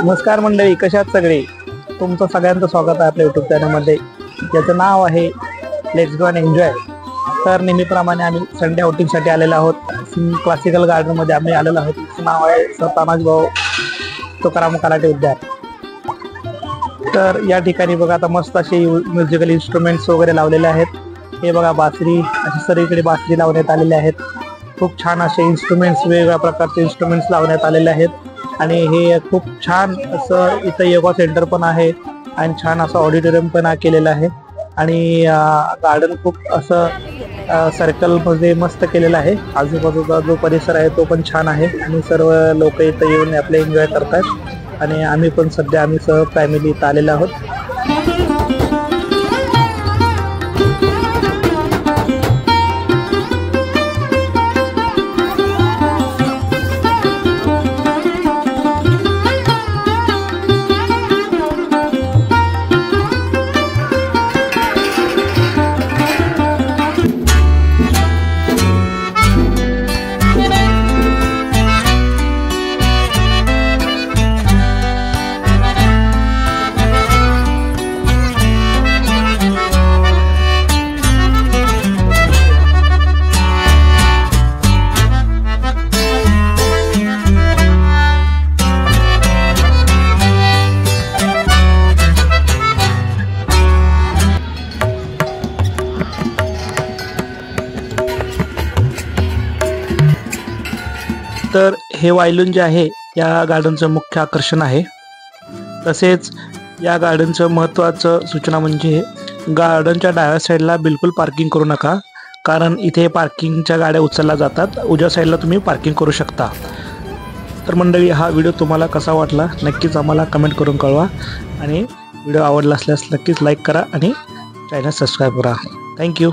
नमस्कार मंडळी, कशा आहात सगळे? तुमचं सगळ्यांचं स्वागत आहे आपल्या यूट्यूब चॅनलमध्ये, ज्याचं नाव आहे लेट्स गो अँड एन्जॉय। तर नेहमीप्रमाणे आम्ही संडे आउटिंगसाठी आलेलो आहोत। क्लासिकल गार्डनमध्ये आम्ही आलेलो आहोत। त्याचं नाव आहे सर तानाजी भाऊ तुकाराम कराटे उद्यान। तर या ठिकाणी बघा आता मस्त असे म्युझिकल इन्स्ट्रुमेंट्स वगैरे लावलेले आहेत। हे बघा बासरी, असे सगळीकडे बासरी लावण्यात आलेले आहेत। खूप छान असे इन्स्ट्रुमेंट्स, वेगवेगळ्या प्रकारचे इन्स्ट्रुमेंट्स लावण्यात आलेले आहेत। आणि हे खूप छान असं इथं योगा सेंटर पण आहे आणि छान असं ऑडिटोरियम पण केलेलं आहे। आणि गार्डन खूप असं सर्कल मध्ये मस्त केलेलं आहे। आजूबाजूचा जो परिसर आहे तो पण छान आहे आणि सर्व लोक इथं येऊन आपले एन्जॉय करतात। आणि आम्ही पण सध्या आम्ही सह फॅमिली इथं आलेलो आहोत। तर हे वायलून जे आहे या गार्डनचं मुख्य आकर्षण आहे। तसेच या गार्डनचं महत्त्वाचं सूचना म्हणजे गार्डनच्या डाव्या साईडला बिलकुल पार्किंग करू नका, कारण इथे पार्किंगच्या गाड्या उचलल्या जातात। उजव्या साईडला तुम्ही पार्किंग करू शकता। तर मंडळी, हा व्हिडिओ तुम्हाला कसा वाटला नक्कीच आम्हाला कमेंट करून कळवा आणि व्हिडिओ आवडला असल्यास नक्कीच लाईक करा आणि चॅनल सबस्क्राईब करा। थँक्यू।